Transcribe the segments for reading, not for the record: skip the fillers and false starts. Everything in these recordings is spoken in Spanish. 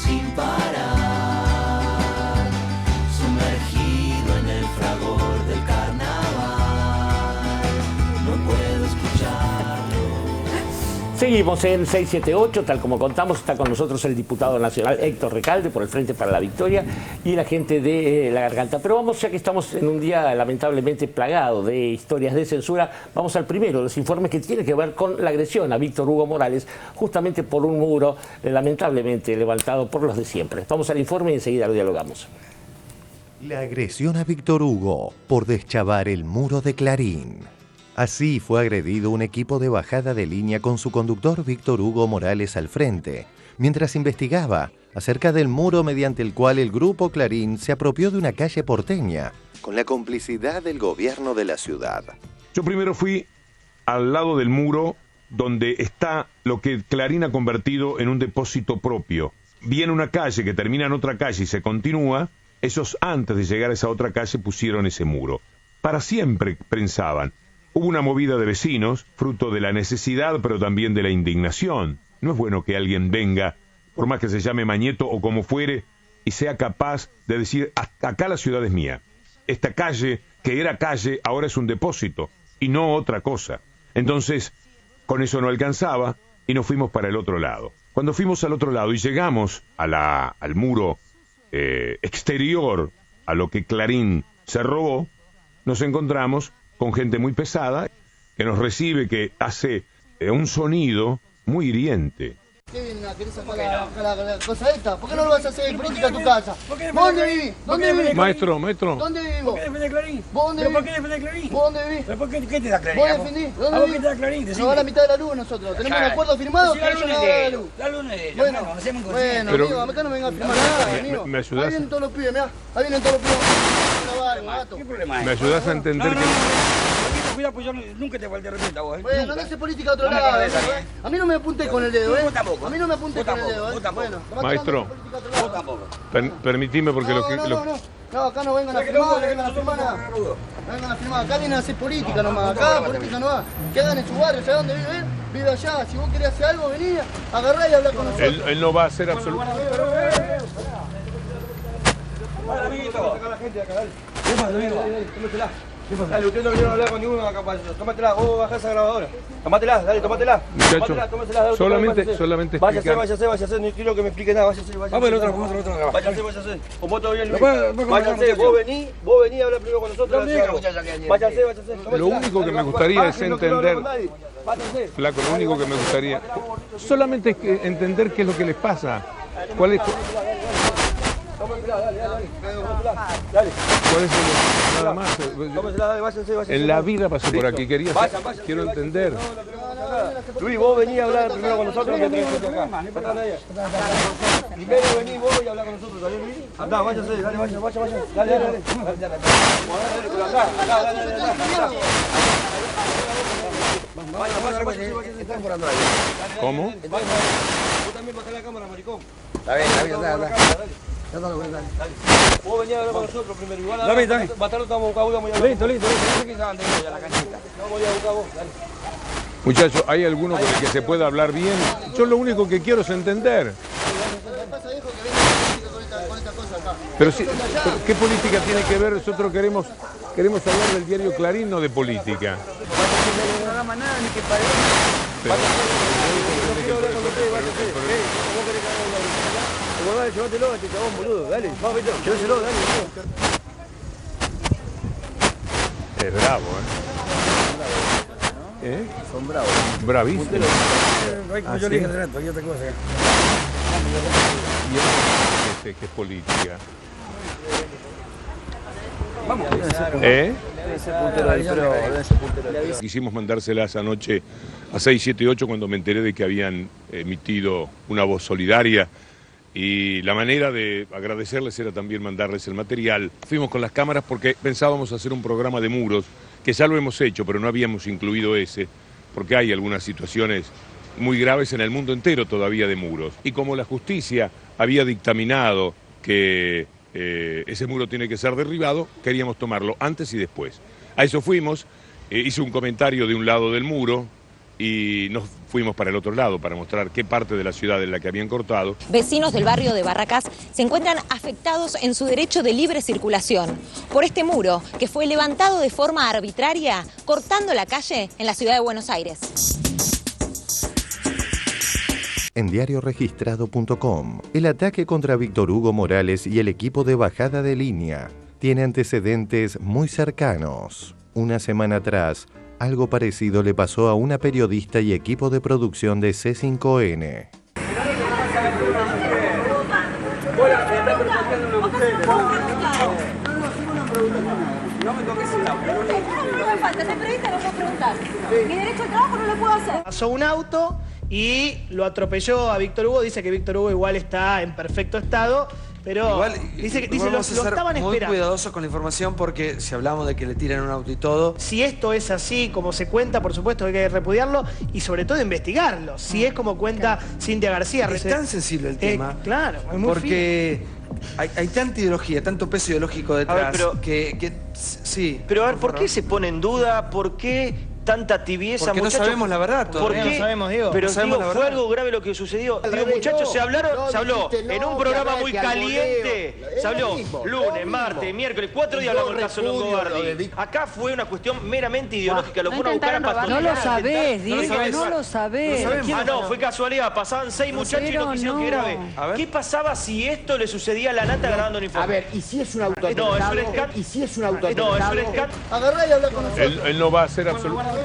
sin parar, sumergido en el fragor del carnaval, no puedo escucharlo. Seguimos en 678, tal como contamos, está con nosotros el diputado nacional Héctor Recalde por el Frente para la Victoria y la gente de La Garganta. Pero vamos, ya que estamos en un día lamentablemente plagado de historias de censura, vamos al primero de los informes que tiene que ver con la agresión a Víctor Hugo Morales, justamente por un muro lamentablemente levantado por los de siempre. Vamos al informe y enseguida lo dialogamos. La agresión a Víctor Hugo por deschavar el muro de Clarín. Así fue agredido un equipo de bajada de línea con su conductor Víctor Hugo Morales al frente, mientras investigaba acerca del muro mediante el cual el grupo Clarín se apropió de una calle porteña, con la complicidad del gobierno de la ciudad. Yo primero fui al lado del muro donde está lo que Clarín ha convertido en un depósito propio. Viene una calle que termina en otra calle y se continúa. Ellos antes de llegar a esa otra calle pusieron ese muro. Para siempre pensaban. Hubo una movida de vecinos, fruto de la necesidad, pero también de la indignación. No es bueno que alguien venga, por más que se llame Mañeto o como fuere, y sea capaz de decir, acá la ciudad es mía. Esta calle, que era calle, ahora es un depósito, y no otra cosa. Entonces, con eso no alcanzaba, y nos fuimos para el otro lado. Cuando fuimos al otro lado y llegamos al muro exterior, a lo que Clarín se robó, nos encontramos con gente muy pesada, que nos recibe, que hace un sonido muy hiriente. ¿Qué vienen a querer sacar la cosa esta? ¿Por qué no lo vas a hacer en política a tu casa? ¿Dónde vivís? ¿Dónde vivís? Maestro. ¿Dónde vivís vos? ¿Por qué defendés Clarín? ¿Vos dónde vivís? ¿Por qué defendés Clarín? ¿Vos dónde vivís? ¿Pero por qué te da Clarín? ¿Vos defendís? ¿A ¿Dónde vos qué vivís? te da Clarín? Nos da la mitad de la luz nosotros. Tenemos un acuerdo firmado Si que la ellos luna nos es dan de la él, luz. la luna es de él, Bueno, hermano, hacemos bueno, consciente. amigo, acá no vengan a firmar nada, amigo. ¿Me ayudás? Ahí vienen todos los pibes, mirá. Ahí vienen todos los pibes. ¿Qué problema ¿Me es? ayudás a entender que... Cuidado, pues yo nunca te falté respeto a vos, Bueno, nunca. no hace política a otro No me lado, acordés, amigo, ¿eh? A mí no me apuntes con el dedo, Vos tampoco. A mí no me apuntes Vos con el dedo, tampoco, vos tampoco. Bueno, tomate Maestro. política a otro lado. Vos tampoco. Permitime porque No, lo que... no, acá no vengan a firmar, no vengan a firmar nada. No vengan a firmar, acá vienen a hacer política nomás, acá política no va. Quedan en su barrio, ¿sabes dónde vive él? Vive allá, si vos querés hacer algo, vení, agarrá y habla con nosotros. Él no va a hacer absolutamente... Vale, amiguito. Saca la gente de acá, dale. ¿Qué pasa, amigo? Tómatela. ¿Qué pasa? Dale, usted no viene a hablar con ninguno acá para eso. Tómatela, vos bajás esa grabadora. Tómatela, dale, tómatela. Muchacho, Tómatela, dale, solamente váyase, explicar... váyase, no quiero que me explique nada, váyase. Vamos al otro. Váyase. Con vos todavía Luis. Váyase, Váyase, vos venís a hablar primero con nosotros. Váyase. Lo único que me gustaría es entender... Flaco, lo único que me gustaría... Solamente es que entender qué es lo que les pasa. ¿Cuál es...? Dale. ¿Cuál es el... Nada más. Tómesela, dale, váyanse. En la vida pasé por aquí, quiero entender. Luis, vos venís a hablar primero con nosotros que tenés que acá. Primero venís vos y hablar con nosotros, ¿sabés, Luis? Andá, váyase, dale. Dale. Váyase. ¿Cómo? Vos también bajá la cámara, maricón. Está bien, dale. Vos venís a hablar con nosotros primero. Igual dame. Más tarde estamos buscando, vamos a ir a hablar. Listo. Vamos a ir a buscar vos, dale. Muchachos, ¿hay alguno con el que se pueda hablar bien? Yo lo único que quiero es entender. Pero ¿qué política tiene que ver? Nosotros queremos hablar del diario Clarín, no de política. No programa nada, ni que parezca. Dale, llévatelo a este chabón, boludo, dale, vamos, Beto, lléveselo, dale, Es bravo, ¿eh? Son bravos. Bravísimo. Yo le dije hace rato, aquí otra cosa. Y que es política. Vamos, Quisimos mandárselas anoche a 678 cuando me enteré de que habían emitido una voz solidaria. Y la manera de agradecerles era también mandarles el material. Fuimos con las cámaras porque pensábamos hacer un programa de muros, que ya lo hemos hecho, pero no habíamos incluido ese, porque hay algunas situaciones muy graves en el mundo entero todavía de muros. Y como la justicia había dictaminado que ese muro tiene que ser derribado, queríamos tomarlo antes y después. A eso fuimos, hice un comentario de un lado del muro, y nos fuimos para el otro lado para mostrar qué parte de la ciudad es la que habían cortado. Vecinos del barrio de Barracas se encuentran afectados en su derecho de libre circulación por este muro que fue levantado de forma arbitraria, cortando la calle en la ciudad de Buenos Aires. En diarioregistrado.com, el ataque contra Víctor Hugo Morales y el equipo de bajada de línea tiene antecedentes muy cercanos. Una semana atrás, algo parecido le pasó a una periodista y equipo de producción de C5N. Mi derecho al trabajo no lo puedo hacer. Pasó un auto y lo atropelló a Víctor Hugo. Dice que Víctor Hugo igual está en perfecto estado, pero igual, dice lo lo estaban muy esperando. cuidadosos con la información porque si hablamos de que le tiran un auto y todo... Si esto es así, como se cuenta, por supuesto hay que repudiarlo y sobre todo investigarlo. Si es como cuenta Cintia García. Es tan sensible el tema. Claro, es muy porque hay tanta ideología, tanto peso ideológico detrás, A ver, pero, sí. Pero a ver, ¿por qué se pone en duda? ¿Por qué tanta tibieza, porque muchachos? no sabemos la verdad todavía. ¿Por qué? No sabemos, Diego. Pero no sabemos digo, la fue verdad. algo grave lo que sucedió. Digo, muchachos, se habló en un programa muy caliente. Se habló lunes, martes, miércoles, 4 días hablamos del caso Longobardi. Acá fue una cuestión meramente ideológica. Lo fueron a buscar a patrullar. No lo sabés, Diego, no lo sabés. Ah, no, fue casualidad. Pasaban 6 muchachos y no quisieron que grabe. ¿Qué pasaba si esto le sucedía a la nata grabando un informe? A ver, ¿y si es un auto? No, es un escándalo. ¿Y si es un auto? No, es un escándalo. Agarrá y habla con nosotros. Él no va a hacer absolutamente...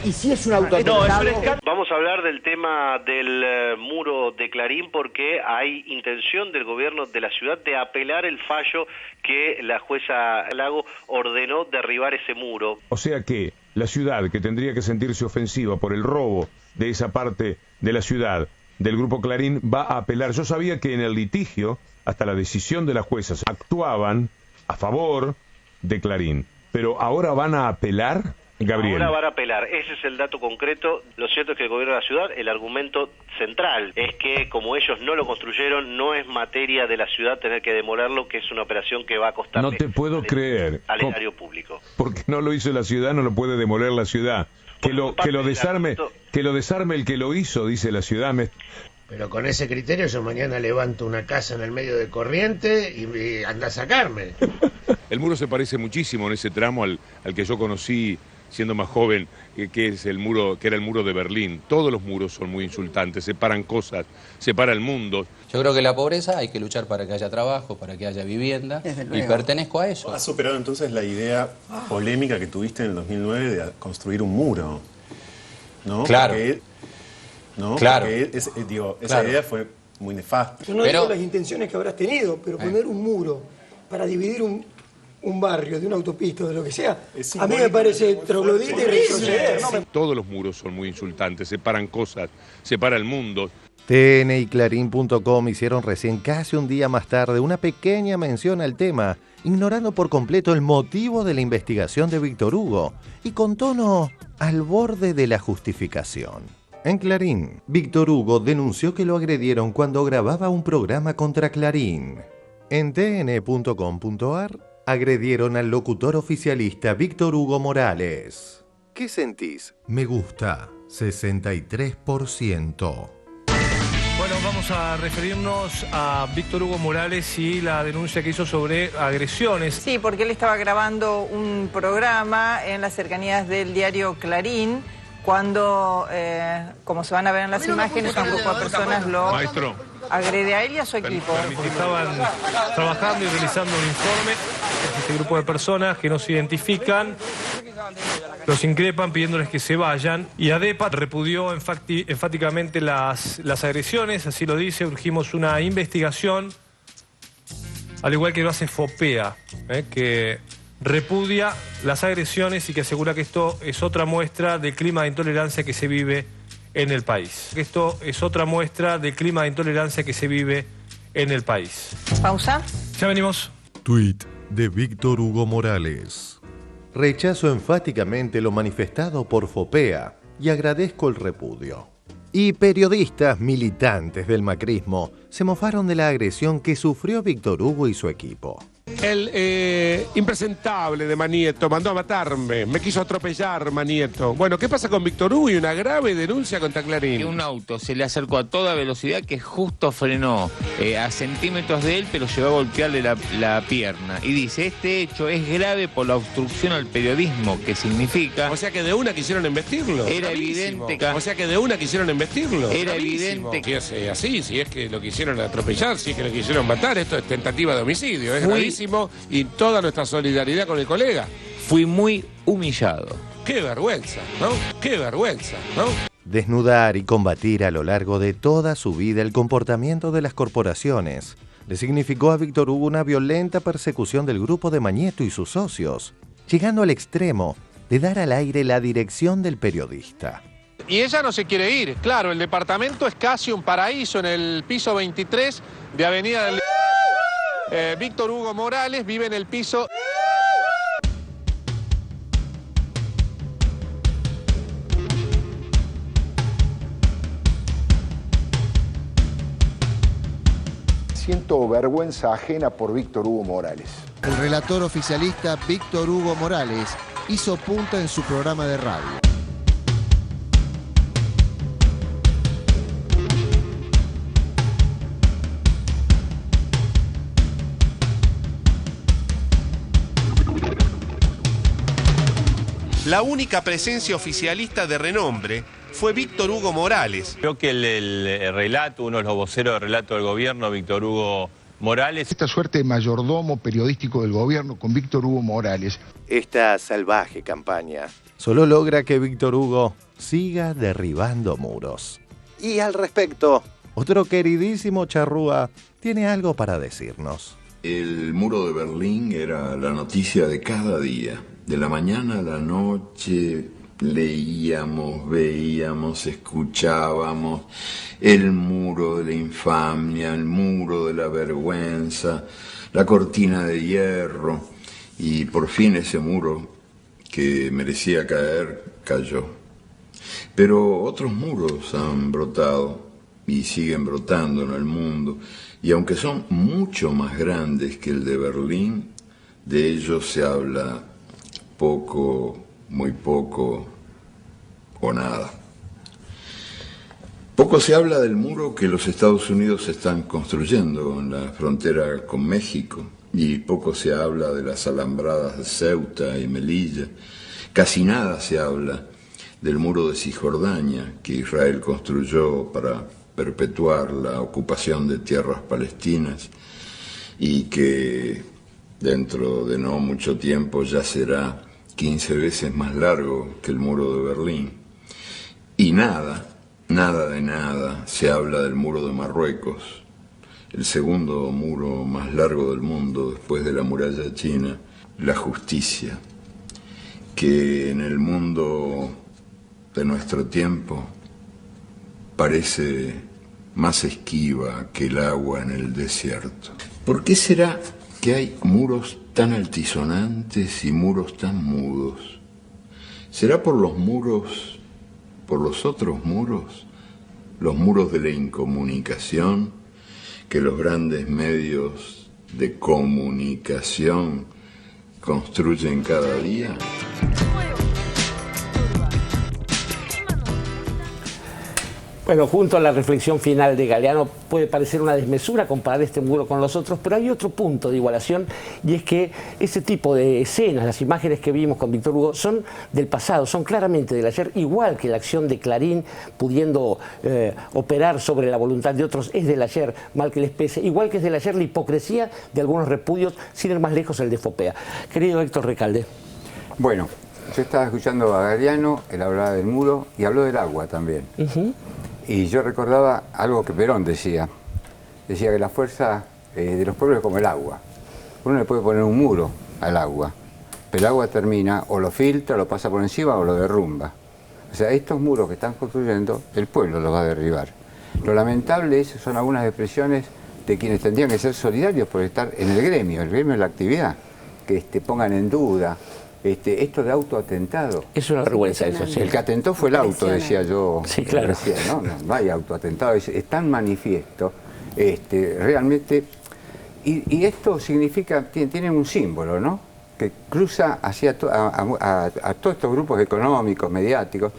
¿Y si es un auto? No, es un escándalo. Vamos a hablar del tema del muro de Clarín porque hay intención del gobierno de la ciudad de apelar el fallo que la jueza Lago ordenó derribar ese muro. O sea que la ciudad, que tendría que sentirse ofensiva por el robo de esa parte de la ciudad del Grupo Clarín, va a apelar. Yo sabía que en el litigio, hasta la decisión de las juezas, actuaban a favor de Clarín. Pero ahora van a apelar, Gabriel. Ahora van a apelar, ese es el dato concreto. Lo cierto es que el gobierno de la ciudad, el argumento central es que como ellos no lo construyeron, no es materia de la ciudad tener que demolerlo, que es una operación que va a costar. No te puedo creer. Al erario público. Porque no lo hizo la ciudad, no lo puede demoler la ciudad. Que lo desarme el que lo hizo, dice la ciudad. Pero con ese criterio yo mañana levanto una casa en el medio de Corriente y anda a sacarme. El muro se parece muchísimo en ese tramo al que yo conocí siendo más joven, que es el muro, que era el muro de Berlín. Todos los muros son muy insultantes, separan cosas, separa el mundo. Yo creo que la pobreza hay que luchar para que haya trabajo, para que haya vivienda, y pertenezco a eso. ¿Has superado entonces la idea polémica que tuviste en el 2009 de construir un muro? ¿No? Claro. Claro. Esa idea fue muy nefasta. Yo no digo las intenciones que habrás tenido, pero poner un muro para dividir un barrio de una autopista o de lo que sea, a mí me parece troglodita y retroceder. Todos los muros son muy insultantes, separan cosas, separa el mundo. TN y Clarín.com hicieron recién, casi un día más tarde, una pequeña mención al tema, ignorando por completo el motivo de la investigación de Víctor Hugo y con tono al borde de la justificación. En Clarín, Víctor Hugo denunció que lo agredieron cuando grababa un programa contra Clarín. En tn.com.ar agredieron al locutor oficialista Víctor Hugo Morales. ¿Qué sentís? Me gusta, 63%. Bueno, vamos a referirnos a Víctor Hugo Morales y la denuncia que hizo sobre agresiones. Sí, porque él estaba grabando un programa en las cercanías del diario Clarín, cuando, como se van a ver en las imágenes, un grupo de personas lo agrede a él y a su equipo. Estaban trabajando y realizando un informe. Este grupo de personas que no se identifican los increpan pidiéndoles que se vayan, y ADEPA repudió enfáticamente las agresiones, así lo dice. Urgimos una investigación, al igual que lo hace FOPEA, que repudia las agresiones y que asegura que esto es otra muestra del clima de intolerancia que se vive en el país. Esto es otra muestra del clima de intolerancia que se vive en el país. Pausa. Ya venimos. Tweet de Víctor Hugo Morales. Rechazo enfáticamente lo manifestado por FOPEA y agradezco el repudio. Y periodistas militantes del macrismo se mofaron de la agresión que sufrió Víctor Hugo y su equipo. El impresentable de Manieto mandó a matarme, me quiso atropellar Manieto. Bueno, ¿qué pasa con Víctor Hugo y una grave denuncia contra Clarín? Que un auto se le acercó a toda velocidad que justo frenó a centímetros de él, pero llegó a golpearle la pierna. Y dice, este hecho es grave por la obstrucción al periodismo, que significa... O sea que de una quisieron investirlo. Era Bravísimo. evidente que... O sea que de una quisieron investirlo. Era Bravísimo. evidente que... Si es así, si es que lo quisieron atropellar, si es que lo quisieron matar, esto es tentativa de homicidio, es gravísimo. Y toda nuestra solidaridad con el colega. Fui muy humillado. ¡Qué vergüenza!, ¿no? ¡Qué vergüenza!, ¿no? Desnudar y combatir a lo largo de toda su vida el comportamiento de las corporaciones le significó a Víctor Hugo una violenta persecución del grupo de Manieto y sus socios, llegando al extremo de dar al aire la dirección del periodista. Y ella no se quiere ir. Claro, el departamento es casi un paraíso en el piso 23 de Avenida del... Víctor Hugo Morales vive en el piso... Siento vergüenza ajena por Víctor Hugo Morales. El relator oficialista Víctor Hugo Morales hizo punta en su programa de radio. La única presencia oficialista de renombre fue Víctor Hugo Morales. Creo que el relato, uno de los voceros del relato del gobierno, Víctor Hugo Morales. Esta suerte de mayordomo periodístico del gobierno con Víctor Hugo Morales. Esta salvaje campaña solo logra que Víctor Hugo siga derribando muros. Y al respecto, otro queridísimo charrúa tiene algo para decirnos. El muro de Berlín era la noticia de cada día. De la mañana a la noche leíamos, veíamos, escuchábamos el muro de la infamia, el muro de la vergüenza, la cortina de hierro, y por fin ese muro que merecía caer, cayó. Pero otros muros han brotado y siguen brotando en el mundo, y aunque son mucho más grandes que el de Berlín, de ellos se habla poco, muy poco o nada. Poco se habla del muro que los Estados Unidos están construyendo en la frontera con México, y poco se habla de las alambradas de Ceuta y Melilla. Casi nada se habla del muro de Cisjordania que Israel construyó para perpetuar la ocupación de tierras palestinas y que dentro de no mucho tiempo ya será 15 veces más largo que el muro de Berlín. Y nada de nada se habla del muro de Marruecos, el segundo muro más largo del mundo después de la muralla china, la justicia, que en el mundo de nuestro tiempo parece más esquiva que el agua en el desierto. ¿Por qué será que hay muros tan altisonantes y muros tan mudos? ¿Será por los muros, por los otros muros, los muros de la incomunicación que los grandes medios de comunicación construyen cada día? Bueno, junto a la reflexión final de Galeano, puede parecer una desmesura comparar este muro con los otros, pero hay otro punto de igualación, y es que ese tipo de escenas, las imágenes que vimos con Víctor Hugo, son del pasado, son claramente del ayer, igual que la acción de Clarín pudiendo operar sobre la voluntad de otros es del ayer, mal que les pese, igual que es del ayer la hipocresía de algunos repudios, sin ir más lejos el de Fopea. Querido Héctor Recalde. Bueno, yo estaba escuchando a Galeano, él hablaba del muro y habló del agua también. Y yo recordaba algo que Perón decía que la fuerza de los pueblos es como el agua. Uno le puede poner un muro al agua, pero el agua termina, o lo filtra, lo pasa por encima o lo derrumba. O sea, estos muros que están construyendo, el pueblo los va a derribar. Lo lamentable es, son algunas expresiones de quienes tendrían que ser solidarios por estar en el gremio de la actividad, que pongan en duda esto de autoatentado. Es una vergüenza eso, sí. El que atentó fue el auto, decía yo. Sí, claro. Decía, no hay autoatentado, es tan manifiesto. Realmente Y esto significa, tiene un símbolo, ¿no? Que cruza hacia a todos estos grupos económicos, mediáticos,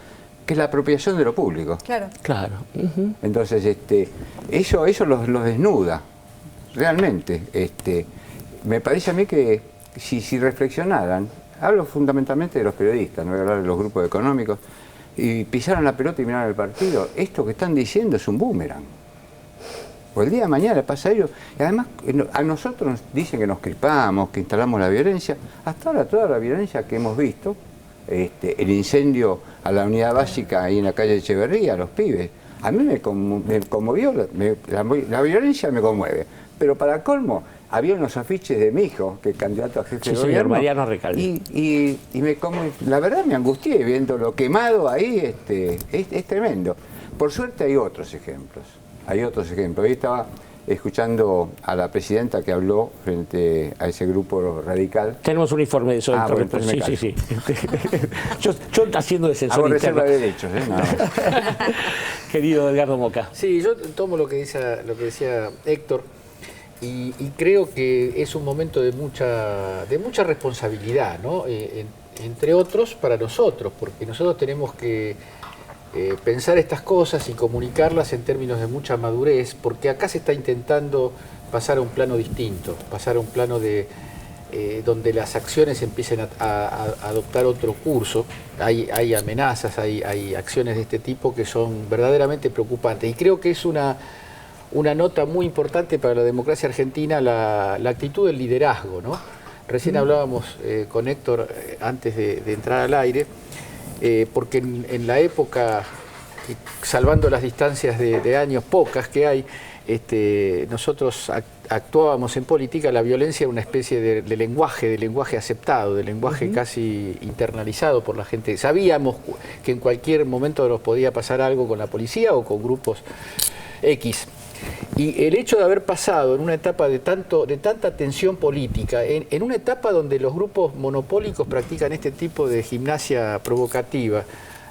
que es la apropiación de lo público. Claro. Claro. Entonces, eso los desnuda, realmente. Me parece a mí que si reflexionaran, hablo fundamentalmente de los periodistas, no voy a hablar de los grupos económicos, y pisaran la pelota y miraran el partido, esto que están diciendo es un boomerang. O el día de mañana le pasa a ellos. Y además, a nosotros nos dicen que nos cripamos, que instalamos la violencia. Hasta ahora toda la violencia que hemos visto, el incendio a la unidad básica ahí en la calle Echeverría, a los pibes, a mí me conmovió, la violencia me conmueve. Pero para colmo, había unos afiches de mi hijo, que es candidato a jefe de gobierno. Señor Mariano Recalde. Y la verdad me angustié viendo lo quemado ahí, es tremendo. Por suerte hay otros ejemplos. Hay otros ejemplos. Hoy estaba escuchando a la presidenta que habló frente a ese grupo radical. Tenemos un informe de eso. Bueno, sí. Yo haciendo de censor interno. Reserva de derechos, nada más. Querido Edgardo Moca. Sí, yo tomo lo que decía Héctor y creo que es un momento de mucha responsabilidad, ¿no? Entre otros para nosotros, porque nosotros tenemos que pensar estas cosas y comunicarlas en términos de mucha madurez, porque acá se está intentando pasar a un plano distinto, pasar a un plano donde las acciones empiecen a adoptar otro curso. Hay amenazas, hay acciones de este tipo que son verdaderamente preocupantes. Y creo que es una nota muy importante para la democracia argentina la actitud del liderazgo, ¿no? Recién hablábamos con Héctor antes de entrar al aire, porque en la época, salvando las distancias de años pocas que hay, nosotros actuábamos en política, la violencia era una especie de lenguaje aceptado, de lenguaje casi internalizado por la gente. Sabíamos que en cualquier momento nos podía pasar algo con la policía o con grupos X. Y el hecho de haber pasado en una etapa de tanta tensión política, en una etapa donde los grupos monopólicos practican este tipo de gimnasia provocativa,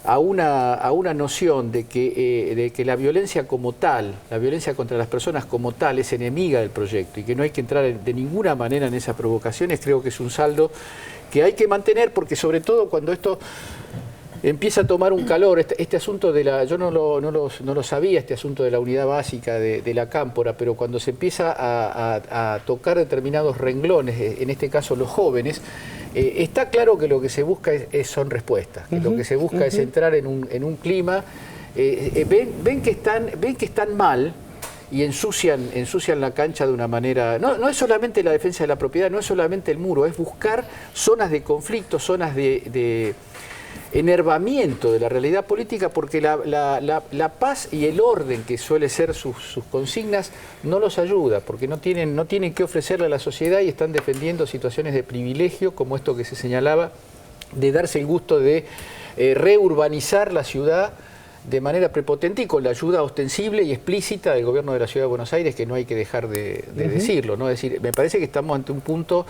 a una noción de que la violencia como tal, la violencia contra las personas como tal, es enemiga del proyecto y que no hay que entrar de ninguna manera en esas provocaciones, creo que es un saldo que hay que mantener, porque sobre todo cuando esto empieza a tomar un calor, este asunto de yo no lo sabía, este asunto de la unidad básica de la Cámpora, pero cuando se empieza a tocar determinados renglones, en este caso los jóvenes, está claro que lo que se busca son respuestas, que lo que se busca es entrar en un clima, ven que están mal y ensucian la cancha de una manera. No es solamente la defensa de la propiedad, no es solamente el muro, es buscar zonas de conflicto, zonas de enervamiento de la realidad política, porque la paz y el orden que suele ser sus consignas no los ayuda, porque no tienen que ofrecerle a la sociedad y están defendiendo situaciones de privilegio, como esto que se señalaba, de darse el gusto de reurbanizar la ciudad de manera prepotente y con la ayuda ostensible y explícita del gobierno de la Ciudad de Buenos Aires, que no hay que dejar de decirlo, ¿no? Es decir, me parece que estamos ante un punto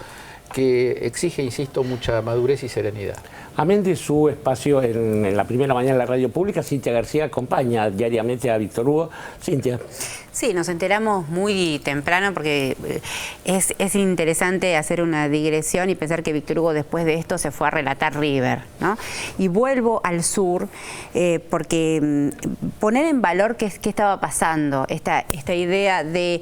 que exige, insisto, mucha madurez y serenidad. Amén de su espacio en la primera mañana en la radio pública, Cintia García acompaña diariamente a Víctor Hugo. Cintia. Sí, nos enteramos muy temprano porque es interesante hacer una digresión y pensar que Víctor Hugo después de esto se fue a relatar River, ¿no? Y vuelvo al sur porque poner en valor qué estaba pasando, esta idea de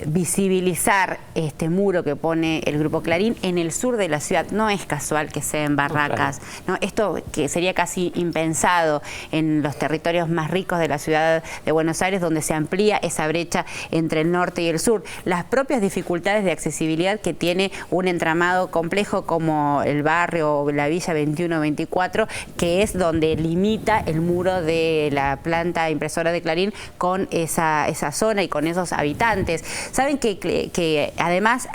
visibilizar este muro que pone el Grupo Clarín en el sur de la ciudad. No es casual que sea en Barracas, ¿no? Esto que sería casi impensado en los territorios más ricos de la ciudad de Buenos Aires, donde se amplía esa brecha entre el norte y el sur. Las propias dificultades de accesibilidad que tiene un entramado complejo como el barrio o la Villa 21-24, que es donde limita el muro de la planta impresora de Clarín con esa zona y con esos habitantes. Saben que además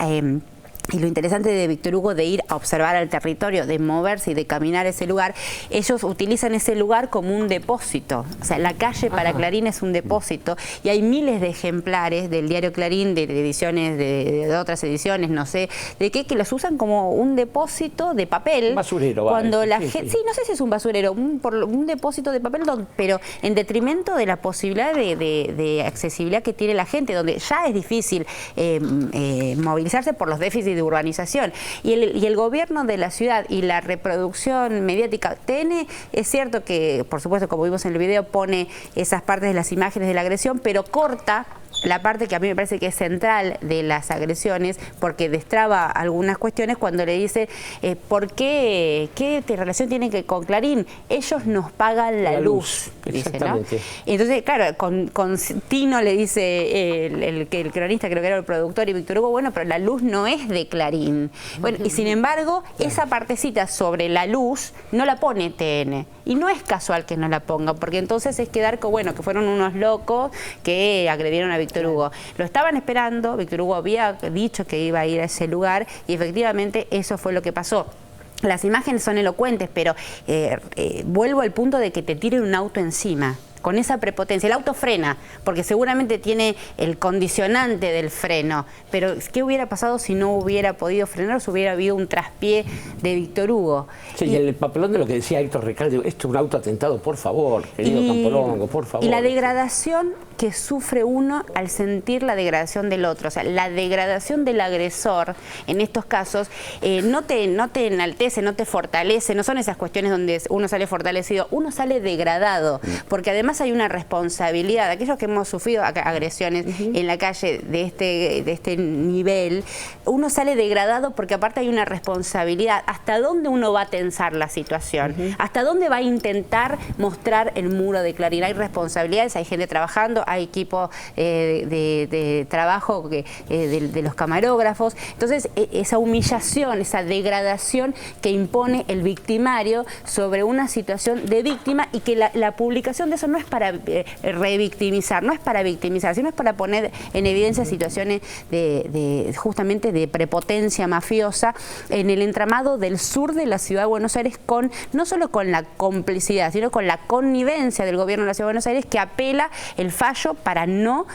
Y lo interesante de Víctor Hugo de ir a observar el territorio, de moverse y de caminar ese lugar, ellos utilizan ese lugar como un depósito. O sea, la calle para Clarín es un depósito y hay miles de ejemplares del diario Clarín, de ediciones, de otras ediciones, no sé, de qué, que los usan como un depósito de papel. Un basurero. Cuando la gente, sí, no sé si es un basurero, un depósito de papel, pero en detrimento de la posibilidad de accesibilidad que tiene la gente, donde ya es difícil movilizarse por los déficits de urbanización. Y el gobierno de la ciudad y la reproducción mediática, TN, es cierto que, por supuesto, como vimos en el video, pone esas partes de las imágenes de la agresión, pero corta la parte que a mí me parece que es central de las agresiones, porque destraba algunas cuestiones cuando le dice ¿por qué relación tienen con Clarín? Ellos nos pagan la luz, dice, ¿no? Entonces, claro, con Tino le dice el cronista, creo que era el productor, y Víctor Hugo, bueno, pero la luz no es de Clarín. Bueno, y sin embargo, esa partecita sobre la luz no la pone TN. Y no es casual que no la ponga, porque entonces es quedar con, bueno, que fueron unos locos que agredieron a Víctor Hugo. Lo estaban esperando, Víctor Hugo había dicho que iba a ir a ese lugar y efectivamente eso fue lo que pasó. Las imágenes son elocuentes, pero vuelvo al punto de que te tiren un auto encima. Con esa prepotencia. El auto frena, porque seguramente tiene el condicionante del freno. Pero, ¿qué hubiera pasado si no hubiera podido frenar o si hubiera habido un traspié de Víctor Hugo? Sí, y el papelón de lo que decía Héctor Recalde, esto es un auto atentado, por favor, querido Campolongo, por favor. Y la degradación que sufre uno al sentir la degradación del otro. O sea, la degradación del agresor, en estos casos, no te enaltece, no te fortalece. No son esas cuestiones donde uno sale fortalecido, uno sale degradado. Porque además hay una responsabilidad. Aquellos que hemos sufrido agresiones en la calle de este nivel, uno sale degradado porque aparte hay una responsabilidad. ¿Hasta dónde uno va a tensar la situación? ¿Hasta dónde va a intentar mostrar el muro de Clarín? Hay responsabilidades, hay gente trabajando, hay equipo de trabajo de los camarógrafos. Entonces, esa humillación, esa degradación que impone el victimario sobre una situación de víctima, y que la publicación de eso no es para revictimizar, no es para victimizar, sino es para poner en evidencia situaciones justamente de prepotencia mafiosa en el entramado del sur de la ciudad de Buenos Aires, no solo con la complicidad, sino con la connivencia del gobierno de la ciudad de Buenos Aires, que apela el fallo para no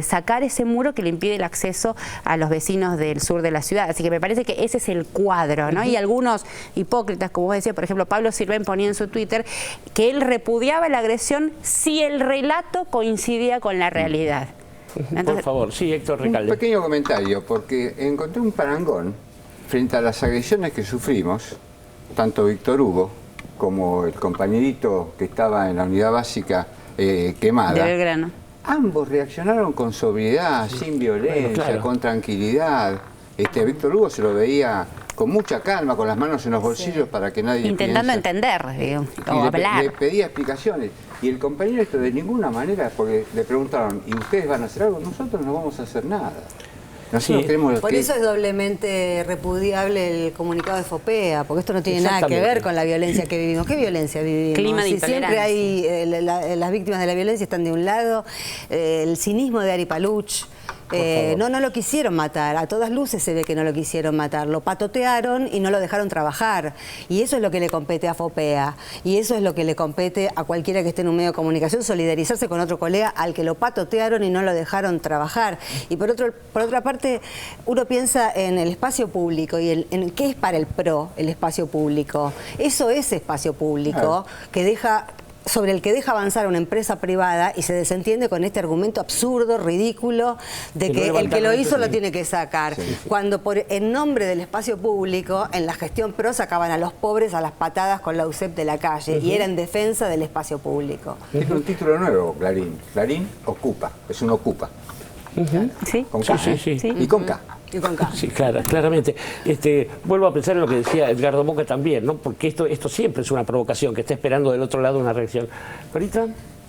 sacar ese muro que le impide el acceso a los vecinos del sur de la ciudad. Así que me parece que ese es el cuadro, ¿no? Y algunos hipócritas, como vos decías, por ejemplo, Pablo Sirven ponía en su Twitter que él repudiaba la agresión si el relato coincidía con la realidad. Entonces, por favor, sí, Héctor Recalde. Un pequeño comentario, porque encontré un parangón frente a las agresiones que sufrimos, tanto Víctor Hugo como el compañerito que estaba en la unidad básica quemada. De Belgrano. Ambos reaccionaron con sobriedad, sin violencia, con tranquilidad. Víctor Hugo se lo veía con mucha calma, con las manos en los bolsillos para que nadie intentando entender, o hablar. Le pedía explicaciones. Y el compañero de ninguna manera, porque le preguntaron, ¿y ustedes van a hacer algo? Nosotros no vamos a hacer nada. Nosotros queremos Por eso es doblemente repudiable el comunicado de FOPEA, porque esto no tiene nada que ver con la violencia que vivimos. ¿Qué violencia vivimos? Clima de siempre hay, las víctimas de la violencia están de un lado, el cinismo de Ari Paluch. No lo quisieron matar, a todas luces se ve que no lo quisieron matar, lo patotearon y no lo dejaron trabajar, y eso es lo que le compete a FOPEA, y eso es lo que le compete a cualquiera que esté en un medio de comunicación, solidarizarse con otro colega al que lo patotearon y no lo dejaron trabajar. Y por otra parte, uno piensa en el espacio público y en qué es para el PRO el espacio público. Eso es espacio público sobre el que deja avanzar a una empresa privada y se desentiende con este argumento absurdo, ridículo, de que el que lo hizo lo tiene que sacar. Cuando en nombre del espacio público, en la gestión PRO sacaban a los pobres a las patadas con la UCEP de la calle, y era en defensa del espacio público. Tiene un título nuevo, Clarín. Clarín ocupa, es un ocupa. ¿Sí? Con K, y con K. Y con K. Sí, claramente. Vuelvo a pensar en lo que decía Edgardo Moca también, ¿no? Porque esto siempre es una provocación, que está esperando del otro lado una reacción. ¿Corita?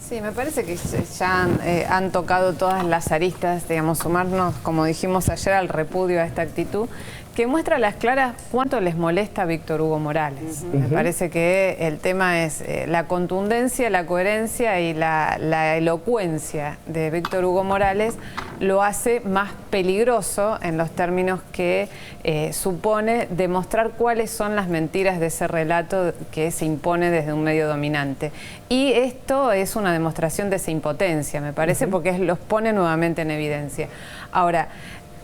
Sí, me parece que ya han tocado todas las aristas, digamos, sumarnos, como dijimos ayer, al repudio a esta actitud. que muestra a las claras cuánto les molesta a Víctor Hugo Morales. Me parece que el tema es la contundencia, la coherencia y la elocuencia de Víctor Hugo Morales lo hace más peligroso en los términos que supone demostrar cuáles son las mentiras de ese relato que se impone desde un medio dominante. Y esto es una demostración de esa impotencia, me parece, porque los pone nuevamente en evidencia. Ahora,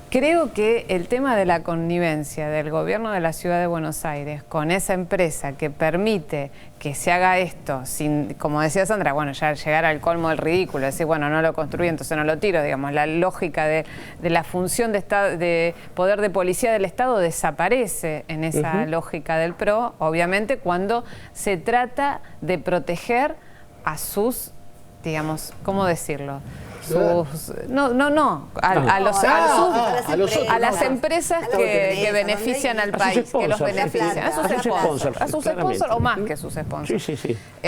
creo que el tema de la connivencia del gobierno de la Ciudad de Buenos Aires con esa empresa que permite que se haga esto, sin, como decía Sandra, bueno, ya llegar al colmo del ridículo, decir, bueno, no lo construí, entonces no lo tiro, digamos, la lógica de la función de poder de policía del Estado desaparece en esa lógica del PRO, obviamente, cuando se trata de proteger a sus, digamos, ¿cómo decirlo? A las empresas que benefician al país, que los benefician, a sus sponsors, o más que sus sponsors,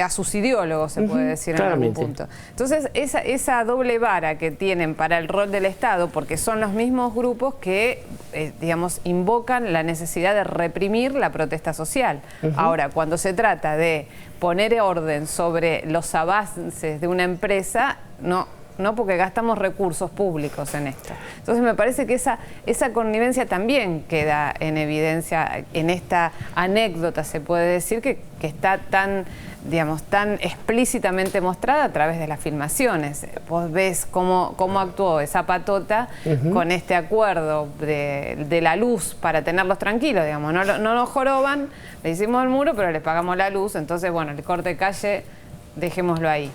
a sus ideólogos se puede decir en algún punto. Entonces esa doble vara que tienen para el rol del Estado, porque son los mismos grupos que, digamos, invocan la necesidad de reprimir la protesta social. Ahora, cuando se trata de poner orden sobre los avances de una empresa, no, porque gastamos recursos públicos en esto. Entonces me parece que esa connivencia también queda en evidencia en esta anécdota, se puede decir, que está tan, digamos, tan explícitamente mostrada a través de las filmaciones. Vos ves cómo actuó esa patota con este acuerdo de la luz para tenerlos tranquilos, digamos. No nos joroban, le hicimos el muro, pero les pagamos la luz, entonces, bueno, el corte de calle, dejémoslo ahí.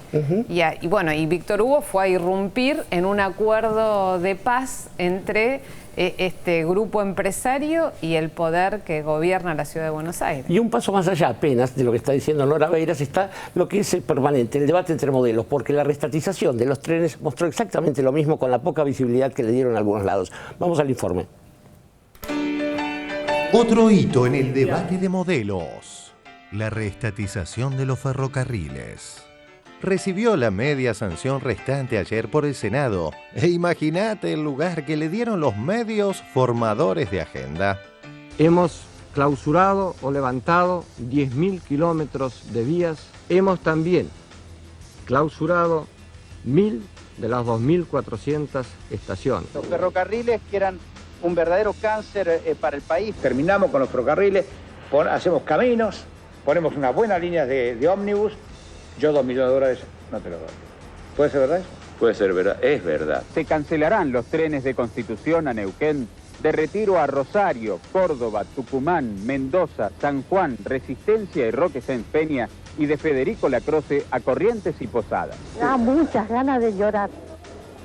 Y bueno, y Víctor Hugo fue a irrumpir en un acuerdo de paz entre este grupo empresario y el poder que gobierna la Ciudad de Buenos Aires. Y un paso más allá apenas de lo que está diciendo Nora Beiras está lo que es permanente, el debate entre modelos, porque la reestatización de los trenes mostró exactamente lo mismo con la poca visibilidad que le dieron a algunos lados. Vamos al informe. Otro hito en el debate de modelos. La reestatización de los ferrocarriles. Recibió la media sanción restante ayer por el Senado. E imagínate el lugar que le dieron los medios formadores de agenda. Hemos clausurado o levantado 10.000 kilómetros de vías. Hemos también clausurado 1.000 de las 2.400 estaciones. Los ferrocarriles que eran un verdadero cáncer para el país. Terminamos con los ferrocarriles, hacemos caminos, ponemos unas buenas líneas de ómnibus. Yo $2 millones no te lo doy. ¿Puede ser verdad eso? Puede ser verdad, es verdad. Se cancelarán los trenes de Constitución a Neuquén, de Retiro a Rosario, Córdoba, Tucumán, Mendoza, San Juan, Resistencia y Roque Sáenz Peña, y de Federico Lacroce a Corrientes y Posadas. Da muchas ganas de llorar.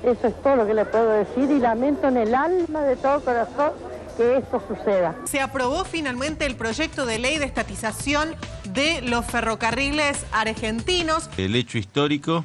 Eso es todo lo que le puedo decir y lamento en el alma de todo corazón que esto suceda. Se aprobó finalmente el proyecto de ley de estatización de los ferrocarriles argentinos. El hecho histórico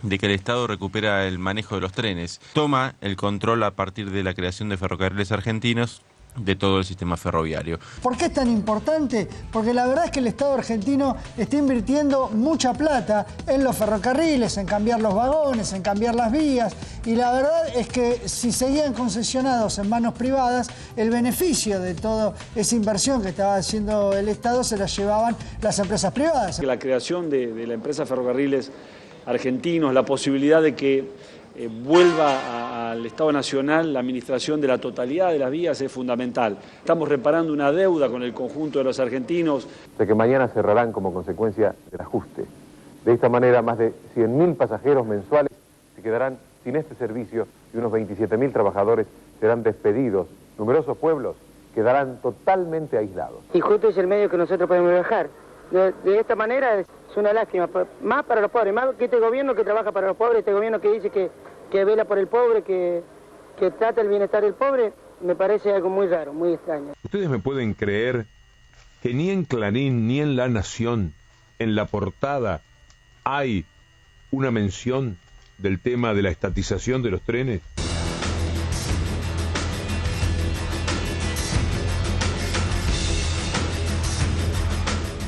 de que el Estado recupera el manejo de los trenes, toma el control a partir de la creación de ferrocarriles argentinos de todo el sistema ferroviario. ¿Por qué es tan importante? Porque la verdad es que el Estado argentino está invirtiendo mucha plata en los ferrocarriles, en cambiar los vagones, en cambiar las vías, y la verdad es que si seguían concesionados en manos privadas, el beneficio de toda esa inversión que estaba haciendo el Estado se la llevaban las empresas privadas. La creación de la empresa Ferrocarriles Argentinos, la posibilidad de que vuelva al Estado Nacional la administración de la totalidad de las vías es fundamental. Estamos reparando una deuda con el conjunto de los argentinos. De que mañana cerrarán como consecuencia del ajuste. De esta manera, más de 100.000 pasajeros mensuales se quedarán sin este servicio y unos 27.000 trabajadores serán despedidos. Numerosos pueblos quedarán totalmente aislados. Y justo es el medio que nosotros podemos viajar. De esta manera es una lástima, más para los pobres, más que este gobierno que trabaja para los pobres, este gobierno que dice que vela por el pobre, que trata el bienestar del pobre, me parece algo muy raro, muy extraño. ¿Ustedes me pueden creer que ni en Clarín ni en La Nación, en la portada, hay una mención del tema de la estatización de los trenes?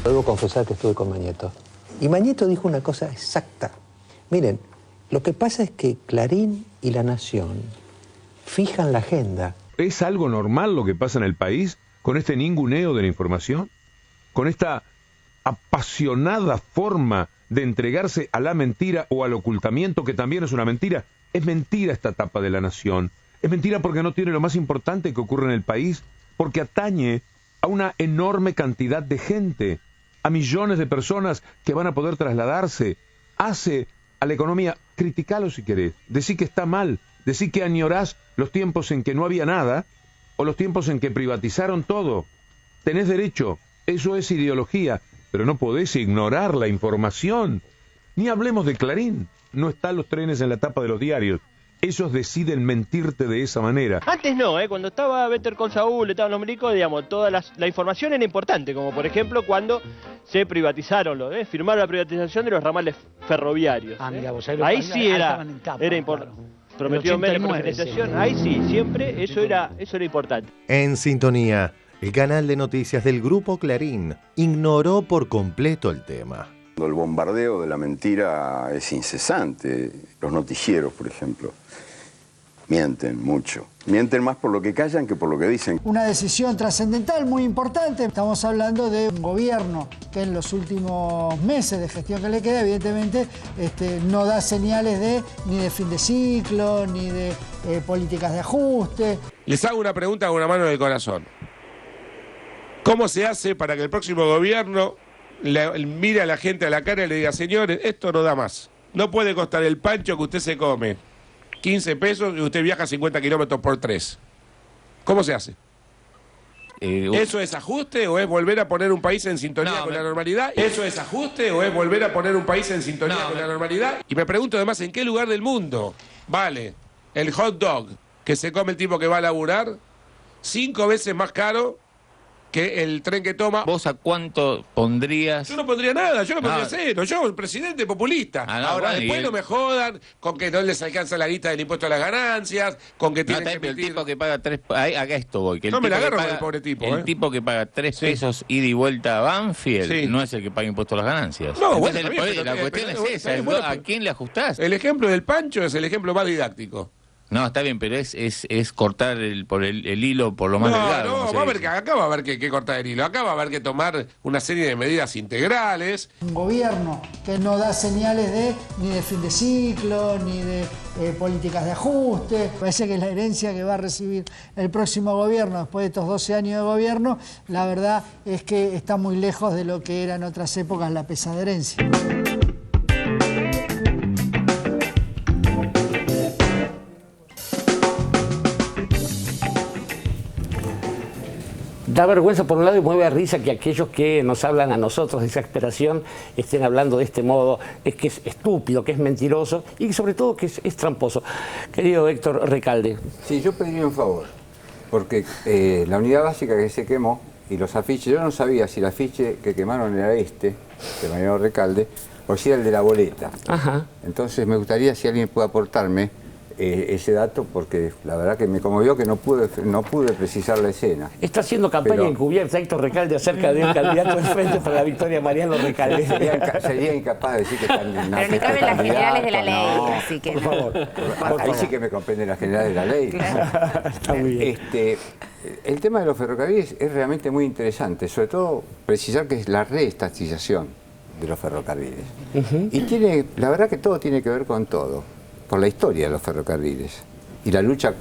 Debo confesar que estuve con Mañeto. Y Mañeto dijo una cosa exacta. Miren, lo que pasa es que Clarín y La Nación fijan la agenda ¿Es algo normal lo que pasa en el país con este ninguneo de la información? ¿Con esta apasionada forma de entregarse a la mentira o al ocultamiento, que también es una mentira? Es mentira esta etapa de la nación. Es mentira porque no tiene lo más importante que ocurre en el país, porque atañe a una enorme cantidad de gente, a millones de personas que van a poder trasladarse. Hace a la economía, criticalo si querés, decí que está mal, decí que añorás los tiempos en que no había nada o los tiempos en que privatizaron todo. Tenés derecho, eso es ideología, pero no podés ignorar la información. Ni hablemos de Clarín, no están los trenes en la tapa de los diarios. Ellos deciden mentirte de esa manera. Antes no, cuando estaba Better Call Saul, estaban los milicos, digamos, toda la información era importante, como por ejemplo cuando se privatizaron, firmaron la privatización de los ramales ferroviarios. Mira, vos ahí sí era importante. Prometió menos privatización, ahí sí, siempre eso era importante. En sintonía, el canal de noticias del Grupo Clarín ignoró por completo el tema. El bombardeo de la mentira es incesante. Los noticieros, por ejemplo, mienten mucho. Mienten más por lo que callan que por lo que dicen. Una decisión trascendental, muy importante. Estamos hablando de un gobierno que en los últimos meses de gestión que le queda, evidentemente, no da señales ni de fin de ciclo, ni de políticas de ajuste. Les hago una pregunta con una mano en el corazón. ¿Cómo se hace para que el próximo gobierno mire a la gente a la cara y le diga, señores, esto no da más? No puede costar el pancho que usted se come 15 pesos y usted viaja 50 kilómetros por 3. ¿Cómo se hace? ¿Eso es ajuste o es volver a poner un país en sintonía con la normalidad? ¿Eso es ajuste o es volver a poner un país en sintonía con la normalidad? Y me pregunto además, ¿en qué lugar del mundo vale el hot dog que se come el tipo que va a laburar 5 veces más caro que el tren que toma? ¿Vos a cuánto pondrías? Yo no pondría nada, yo no pondría cero. Yo, el presidente populista. Ahora, después no me jodan con que no les alcanza la lista del impuesto a las ganancias, con que tienen que emitir... El tipo que paga 3... Acá esto voy. Que no me la agarro con el pobre tipo. El tipo que paga 3 pesos ida y vuelta a Banfield no es el que paga impuesto a las ganancias. No, bueno, la cuestión es esa. ¿A quién le ajustás? El ejemplo del Pancho es el ejemplo más didáctico. No, está bien, pero es cortar el hilo por lo más delgado. No, acá va a haber que cortar el hilo. Acá va a haber que tomar una serie de medidas integrales. Un gobierno que no da señales ni de fin de ciclo, ni de políticas de ajuste. Parece que es la herencia que va a recibir el próximo gobierno después de estos 12 años de gobierno. La verdad es que está muy lejos de lo que era en otras épocas la pesada herencia. Da vergüenza por un lado y mueve a risa que aquellos que nos hablan a nosotros de exasperación estén hablando de este modo. Es que es estúpido, que es mentiroso y sobre todo que es tramposo. Querido Héctor Recalde. Sí, yo pediría un favor, porque la unidad básica que se quemó y los afiches, yo no sabía si el afiche que quemaron era de Mariano Recalde, o si era el de la boleta. Ajá. Entonces me gustaría si alguien puede aportarme ese dato, porque la verdad que me conmovió que no pude precisar la escena. Está haciendo campaña encubierta Héctor Recalde acerca del candidato del Frente para la Victoria, Mariano Recalde. Sería incapaz de decir que están en pero me caben las generales de la ley, así que por favor. Ahí sí que me comprenden las generales de la ley. Claro. Está muy bien. El tema de los ferrocarriles es realmente muy interesante, sobre todo precisar que es la reestatización de los ferrocarriles. Y la verdad que todo tiene que ver con todo, por la historia de los ferrocarriles y la lucha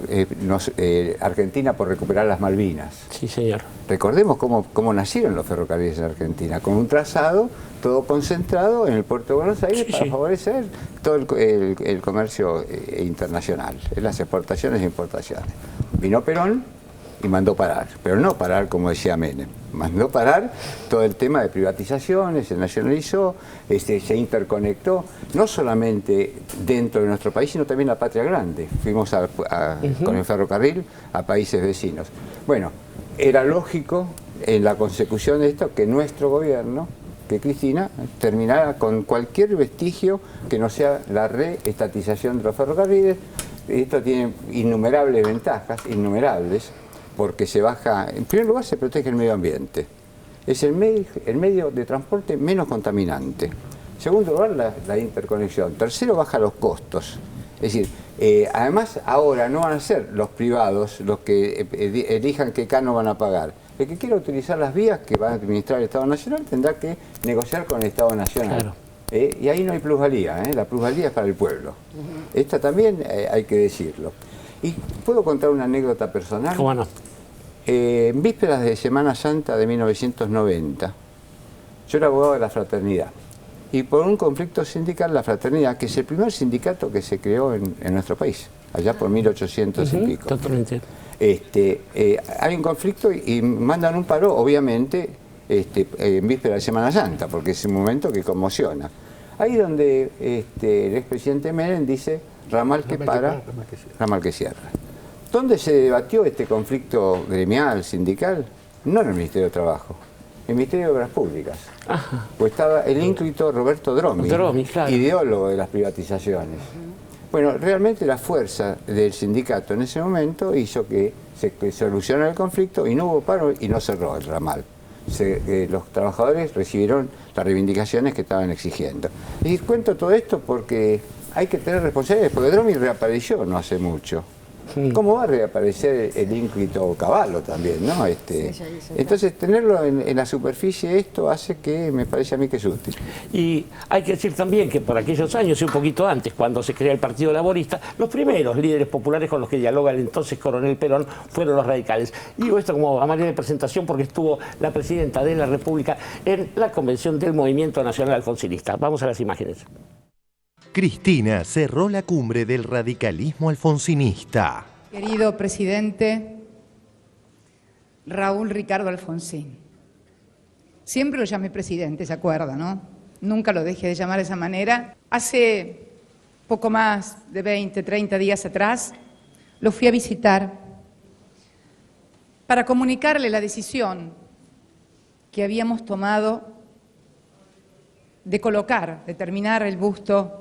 argentina por recuperar las Malvinas. Sí, señor. Recordemos cómo nacieron los ferrocarriles en Argentina, con un trazado todo concentrado en el puerto de Buenos Aires para favorecer todo el comercio internacional, las exportaciones e importaciones. Vino Perón y mandó parar, pero no parar como decía Menem, mandó parar todo el tema de privatizaciones, se nacionalizó, se interconectó, no solamente dentro de nuestro país, sino también la patria grande. Fuimos con el ferrocarril a países vecinos. Bueno, era lógico en la consecución de esto que nuestro gobierno, que Cristina, terminara con cualquier vestigio que no sea la reestatización de los ferrocarriles. Esto tiene innumerables ventajas, innumerables, porque se baja, en primer lugar se protege el medio ambiente, es el medio de transporte menos contaminante. En segundo lugar, la interconexión. Tercero, baja los costos. Es decir, Además, ahora no van a ser los privados los que elijan qué canon van a pagar. El que quiera utilizar las vías que va a administrar el Estado Nacional tendrá que negociar con el Estado Nacional. Claro. Y ahí no hay plusvalía, la plusvalía es para el pueblo. Esta también hay que decirlo. ¿Y puedo contar una anécdota personal? ¿Cómo no? En vísperas de Semana Santa de 1990, yo era abogado de la Fraternidad. Y por un conflicto sindical, la Fraternidad, que es el primer sindicato que se creó en nuestro país, allá por 1800 y pico. Totalmente. Hay un conflicto y mandan un paro, obviamente, en víspera de Semana Santa, porque es un momento que conmociona. Ahí donde el expresidente Menem dice, ramal que para, ramal que cierra. ¿Dónde se debatió este conflicto gremial, sindical? No en el Ministerio de Trabajo, en el Ministerio de Obras Públicas. Ajá. Pues estaba el ínclito Roberto Dromi, claro, ideólogo de las privatizaciones. Bueno, realmente la fuerza del sindicato en ese momento hizo que se solucionara el conflicto y no hubo paro y no cerró el ramal. Los trabajadores recibieron las reivindicaciones que estaban exigiendo. Y cuento todo esto porque hay que tener responsabilidades, porque Dromi reapareció no hace mucho. ¿Cómo va a reaparecer el ínclito Cavallo también, no? Entonces, tenerlo en la superficie, esto hace que, me parece a mí que es útil. Y hay que decir también que por aquellos años y un poquito antes, cuando se crea el Partido Laborista, los primeros líderes populares con los que dialoga el entonces coronel Perón fueron los radicales. Digo esto como a manera de presentación porque estuvo la presidenta de la República en la convención del Movimiento Nacional Alfonsinista. Vamos a las imágenes. Cristina cerró la cumbre del radicalismo alfonsinista. Querido presidente Raúl Ricardo Alfonsín, siempre lo llamé presidente, ¿se acuerda, no? Nunca lo dejé de llamar de esa manera. Hace poco más de 20, 30 días atrás, lo fui a visitar para comunicarle la decisión que habíamos tomado de colocar, de terminar el busto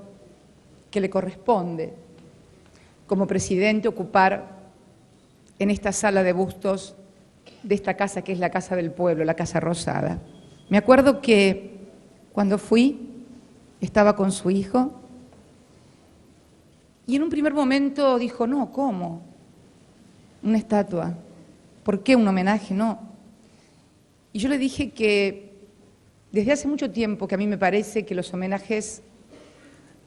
que le corresponde como presidente ocupar en esta sala de bustos de esta casa que es la Casa del Pueblo, la Casa Rosada. Me acuerdo que cuando fui estaba con su hijo y en un primer momento dijo, no, ¿cómo? Una estatua, ¿por qué un homenaje? No. Y yo le dije que desde hace mucho tiempo que a mí me parece que los homenajes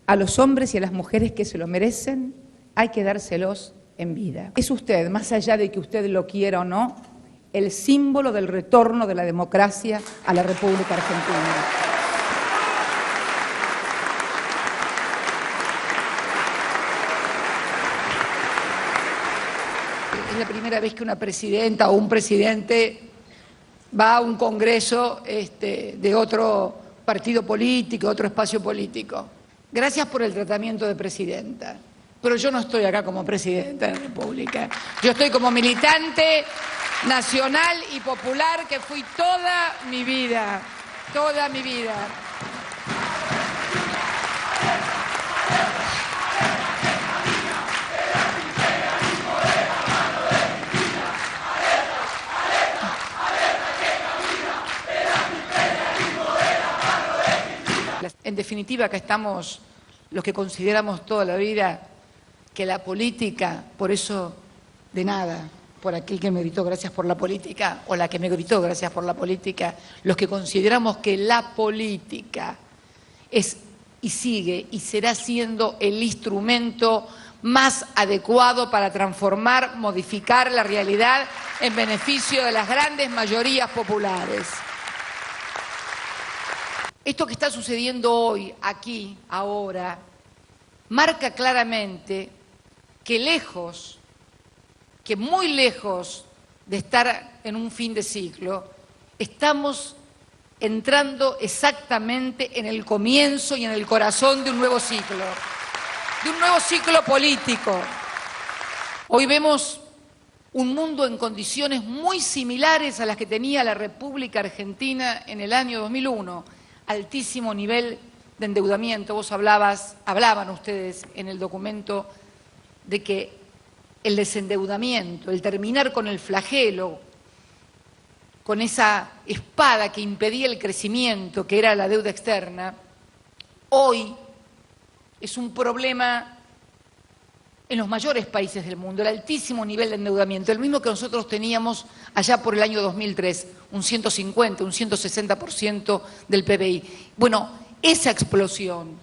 a los hombres y a las mujeres que se lo merecen, hay que dárselos en vida. Es usted, más allá de que usted lo quiera o no, el símbolo del retorno de la democracia a la República Argentina. Es la primera vez que una presidenta o un presidente va a un congreso de otro partido político, otro espacio político. Gracias por el tratamiento de presidenta, pero yo no estoy acá como presidenta de la República. Yo estoy como militante nacional y popular que fui toda mi vida, toda mi vida. En definitiva, acá estamos los que consideramos toda la vida que la política, por eso de nada, por aquel que me gritó gracias por la política o la que me gritó gracias por la política, los que consideramos que la política es y sigue y será siendo el instrumento más adecuado para transformar, modificar la realidad en beneficio de las grandes mayorías populares. Esto que está sucediendo hoy, aquí, ahora, marca claramente que muy lejos de estar en un fin de ciclo, estamos entrando exactamente en el comienzo y en el corazón de un nuevo ciclo político. Hoy vemos un mundo en condiciones muy similares a las que tenía la República Argentina en el año 2001. Altísimo nivel de endeudamiento. Hablaban ustedes en el documento de que el desendeudamiento, el terminar con el flagelo, con esa espada que impedía el crecimiento, que era la deuda externa, hoy es un problema en los mayores países del mundo, el altísimo nivel de endeudamiento, el mismo que nosotros teníamos allá por el año 2003, un 150, un 160% del PBI. Bueno, esa explosión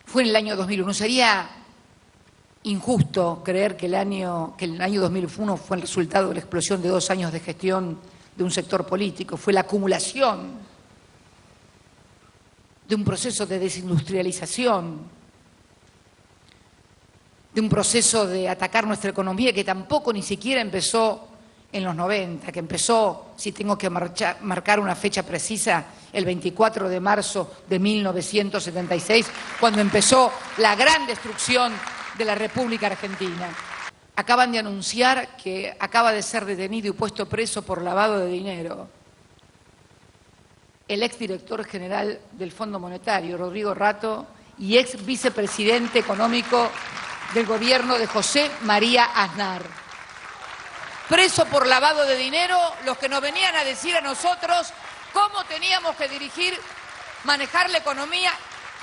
fue en el año 2001. Sería injusto creer que el año 2001 fue el resultado de la explosión de 2 años de gestión de un sector político, fue la acumulación de un proceso de desindustrialización, de un proceso de atacar nuestra economía que tampoco ni siquiera empezó en los 90, que empezó, si tengo que marcar una fecha precisa, el 24 de marzo de 1976, cuando empezó la gran destrucción de la República Argentina. Acaban de anunciar que acaba de ser detenido y puesto preso por lavado de dinero el exdirector general del Fondo Monetario, Rodrigo Rato, y ex vicepresidente económico del gobierno de José María Aznar. Preso por lavado de dinero, los que nos venían a decir a nosotros cómo teníamos que dirigir, manejar la economía.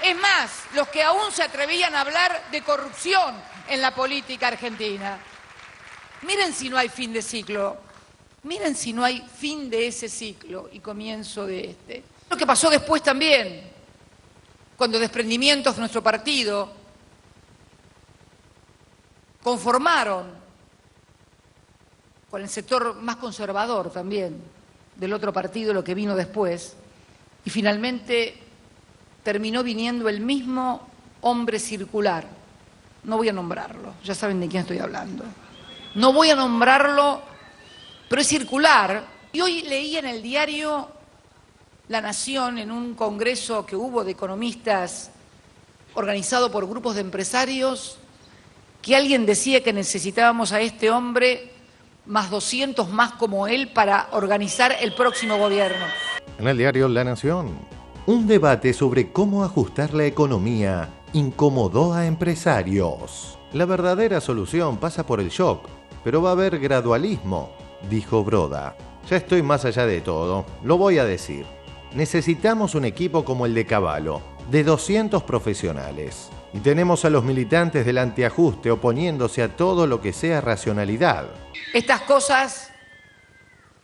Es más, los que aún se atrevían a hablar de corrupción en la política argentina. Miren si no hay fin de ciclo. Miren si no hay fin de ese ciclo y comienzo de este. Lo que pasó después también, cuando desprendimientos de nuestro partido conformaron con el sector más conservador también del otro partido, lo que vino después, y finalmente terminó viniendo el mismo hombre circular. No voy a nombrarlo, ya saben de quién estoy hablando. No voy a nombrarlo, pero es circular. Y hoy leí en el diario La Nación, en un congreso que hubo de economistas organizado por grupos de empresarios, que alguien decía que necesitábamos a este hombre más 200 más como él para organizar el próximo gobierno. En el diario La Nación, un debate sobre cómo ajustar la economía incomodó a empresarios. La verdadera solución pasa por el shock, pero va a haber gradualismo, dijo Broda. Ya estoy más allá de todo, lo voy a decir. Necesitamos un equipo como el de Cavallo, de 200 profesionales. Y tenemos a los militantes del antiajuste oponiéndose a todo lo que sea racionalidad. Estas cosas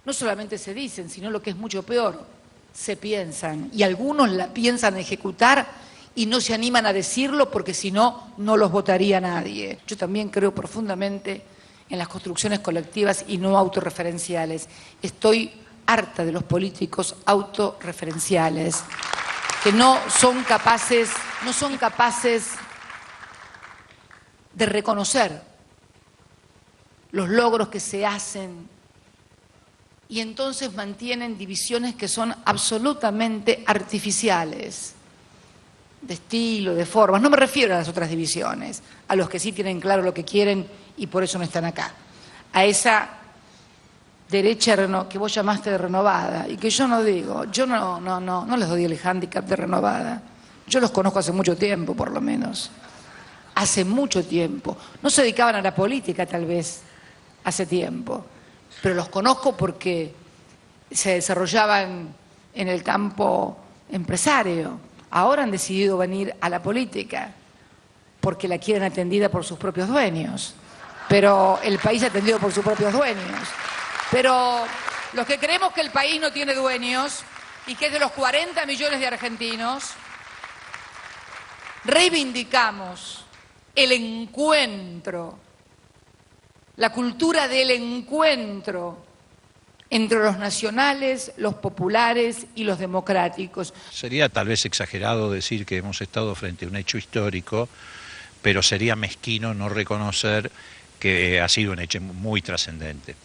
no solamente se dicen, sino lo que es mucho peor, se piensan. Y algunos la piensan ejecutar y no se animan a decirlo porque si no, no los votaría nadie. Yo también creo profundamente en las construcciones colectivas y no autorreferenciales. Estoy harta de los políticos autorreferenciales que no son capaces de reconocer los logros que se hacen y entonces mantienen divisiones que son absolutamente artificiales, de estilo, de formas. No me refiero a las otras divisiones, a los que sí tienen claro lo que quieren y por eso no están acá. A esa derecha que vos llamaste de renovada y que yo no digo, yo no les doy el hándicap de renovada. Yo los conozco hace mucho tiempo, por lo menos. Hace mucho tiempo. No se dedicaban a la política, tal vez, hace tiempo. Pero los conozco porque se desarrollaban en el campo empresario. Ahora han decidido venir a la política porque la quieren atendida por sus propios dueños. Pero el país atendido por sus propios dueños. Pero los que creemos que el país no tiene dueños y que es de los 40 millones de argentinos, reivindicamos el encuentro, la cultura del encuentro entre los nacionales, los populares y los democráticos. Sería tal vez exagerado decir que hemos estado frente a un hecho histórico, pero sería mezquino no reconocer que ha sido un hecho muy trascendente,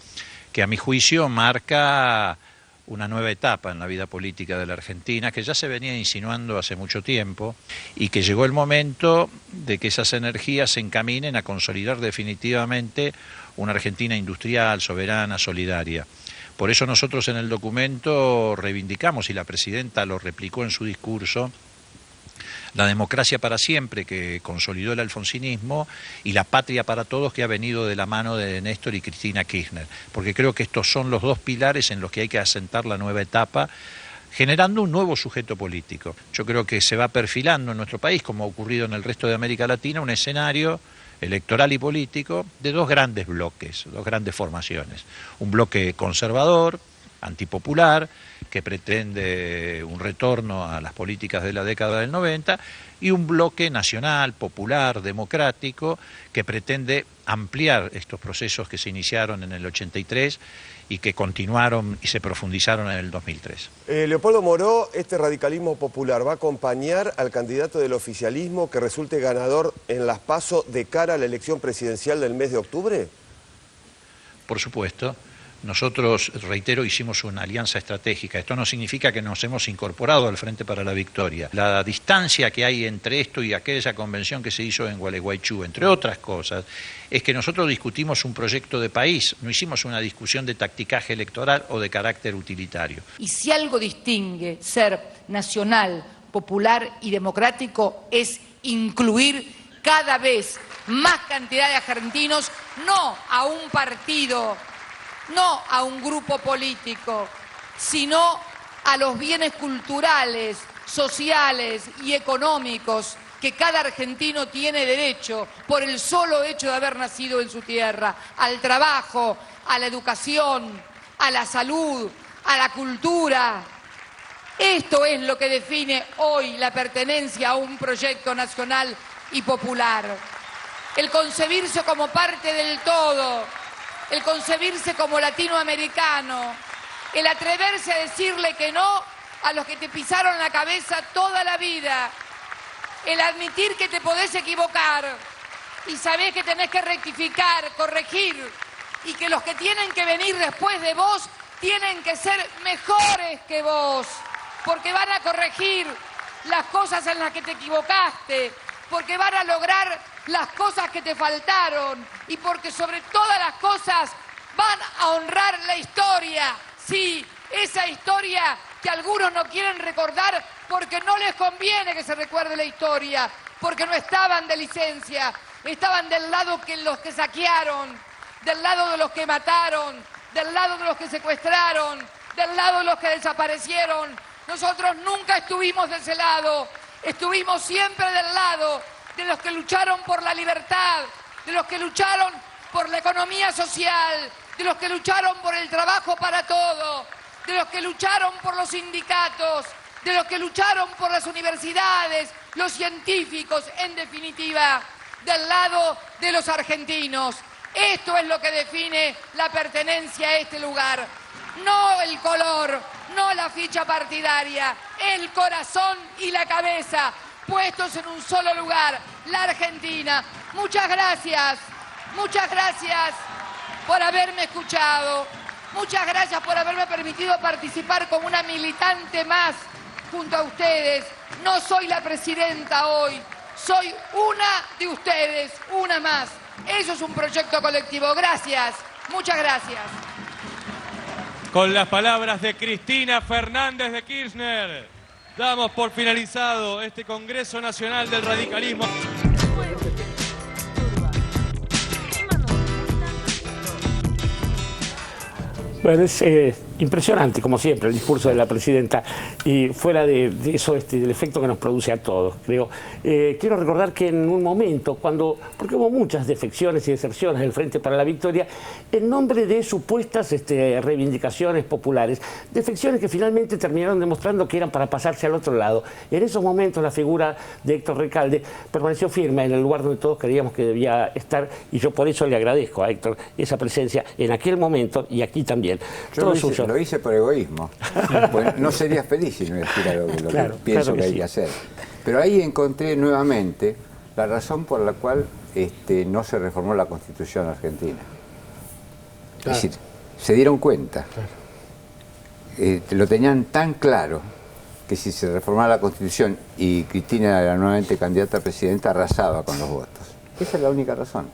que a mi juicio marca una nueva etapa en la vida política de la Argentina, que ya se venía insinuando hace mucho tiempo, y que llegó el momento de que esas energías se encaminen a consolidar definitivamente una Argentina industrial, soberana, solidaria. Por eso nosotros en el documento reivindicamos, y la presidenta lo replicó en su discurso, la democracia para siempre, que consolidó el alfonsinismo, y la patria para todos, que ha venido de la mano de Néstor y Cristina Kirchner. Porque creo que estos son los dos pilares en los que hay que asentar la nueva etapa, generando un nuevo sujeto político. Yo creo que se va perfilando en nuestro país, como ha ocurrido en el resto de América Latina, un escenario electoral y político de dos grandes bloques, dos grandes formaciones. Un bloque conservador, antipopular, que pretende un retorno a las políticas de la década del 90, y un bloque nacional, popular, democrático, que pretende ampliar estos procesos que se iniciaron en el 83 y que continuaron y se profundizaron en el 2003. Leopoldo Moró, este radicalismo popular va a acompañar al candidato del oficialismo que resulte ganador en las PASO de cara a la elección presidencial del mes de octubre. Por supuesto. Nosotros, reitero, hicimos una alianza estratégica. Esto no significa que nos hemos incorporado al Frente para la Victoria. La distancia que hay entre esto y aquella convención que se hizo en Gualeguaychú, entre otras cosas, es que nosotros discutimos un proyecto de país, no hicimos una discusión de tacticaje electoral o de carácter utilitario. Y si algo distingue ser nacional, popular y democrático es incluir cada vez más cantidad de argentinos, no a un partido, no a un grupo político, sino a los bienes culturales, sociales y económicos que cada argentino tiene derecho por el solo hecho de haber nacido en su tierra, al trabajo, a la educación, a la salud, a la cultura. Esto es lo que define hoy la pertenencia a un proyecto nacional y popular. El concebirse como parte del todo, el concebirse como latinoamericano, el atreverse a decirle que no a los que te pisaron la cabeza toda la vida, el admitir que te podés equivocar y sabés que tenés que rectificar, corregir, y que los que tienen que venir después de vos tienen que ser mejores que vos, porque van a corregir las cosas en las que te equivocaste, porque van a lograr las cosas que te faltaron y porque sobre todas las cosas van a honrar la historia. Sí, esa historia que algunos no quieren recordar porque no les conviene que se recuerde la historia, porque no estaban de licencia, estaban del lado de los que saquearon, del lado de los que mataron, del lado de los que secuestraron, del lado de los que desaparecieron. Nosotros nunca estuvimos de ese lado, estuvimos siempre del lado de los que lucharon por la libertad, de los que lucharon por la economía social, de los que lucharon por el trabajo para todos, de los que lucharon por los sindicatos, de los que lucharon por las universidades, los científicos, en definitiva, del lado de los argentinos. Esto es lo que define la pertenencia a este lugar. No el color, no la ficha partidaria, el corazón y la cabeza, puestos en un solo lugar, la Argentina. Muchas gracias por haberme escuchado, muchas gracias por haberme permitido participar como una militante más junto a ustedes. No soy la presidenta hoy, soy una de ustedes, una más. Eso es un proyecto colectivo. Gracias, muchas gracias. Con las palabras de Cristina Fernández de Kirchner, damos por finalizado este Congreso Nacional del Radicalismo. Bueno, es impresionante, como siempre, el discurso de la presidenta, y fuera de eso, del efecto que nos produce a todos, creo. Quiero recordar que en un momento, porque hubo muchas defecciones y deserciones del Frente para la Victoria, en nombre de supuestas reivindicaciones populares, defecciones que finalmente terminaron demostrando que eran para pasarse al otro lado. En esos momentos la figura de Héctor Recalde permaneció firme en el lugar donde todos creíamos que debía estar, y yo por eso le agradezco a Héctor esa presencia en aquel momento y aquí también. Yo lo hice por egoísmo. Bueno, no sería feliz si no hiciera lo que pienso que hay que hacer. Pero ahí encontré nuevamente la razón por la cual no se reformó la Constitución argentina. Es decir, se dieron cuenta. Lo tenían tan claro que si se reformaba la Constitución y Cristina era nuevamente candidata a presidenta, arrasaba con los votos. Esa es la única razón.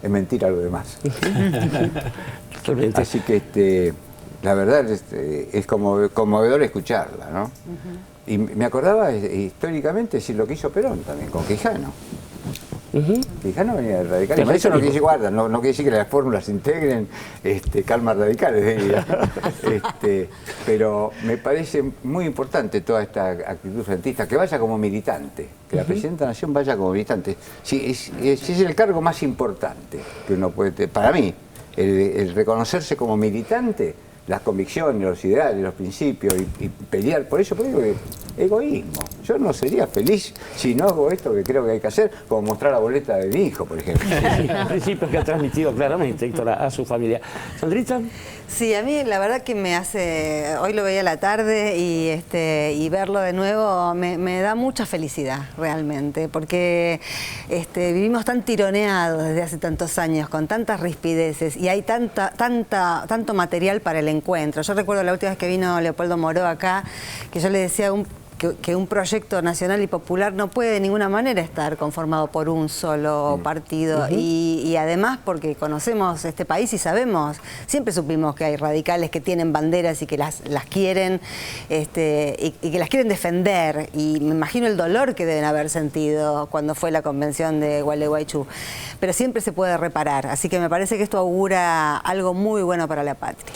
Es mentira lo demás. Así que la verdad es conmovedor escucharla, ¿no? Y me acordaba históricamente lo que hizo Perón también con Quijano. Quijano venía del radicalismo. Eso no quiere decir, guarda, no quiere decir que las fórmulas se integren calmas radicales, diría. Pero me parece muy importante toda esta actitud frentista, que vaya como militante, que la Presidenta de la Nación vaya como militante. Sí, es el cargo más importante que uno puede tener. Para mí, el reconocerse como militante, las convicciones, los ideales, los principios y pelear por eso, porque egoísmo. Yo no sería feliz si no hago esto que creo que hay que hacer, como mostrar la boleta de mi hijo, por ejemplo. Principios que ha transmitido claramente, Héctor, a su familia. ¿Sandrita? Sí, a mí la verdad que me hace, hoy lo veía a la tarde y verlo de nuevo me da mucha felicidad realmente, porque vivimos tan tironeados desde hace tantos años, con tantas rispideces, y hay tanto material para el encuentro. Yo recuerdo la última vez que vino Leopoldo Moró acá, que yo le decía que un proyecto nacional y popular no puede de ninguna manera estar conformado por un solo partido, y además porque conocemos este país y sabemos, siempre supimos que hay radicales que tienen banderas y que las quieren y que las quieren defender, y me imagino el dolor que deben haber sentido cuando fue la convención de Gualeguaychú, pero siempre se puede reparar, así que me parece que esto augura algo muy bueno para la patria.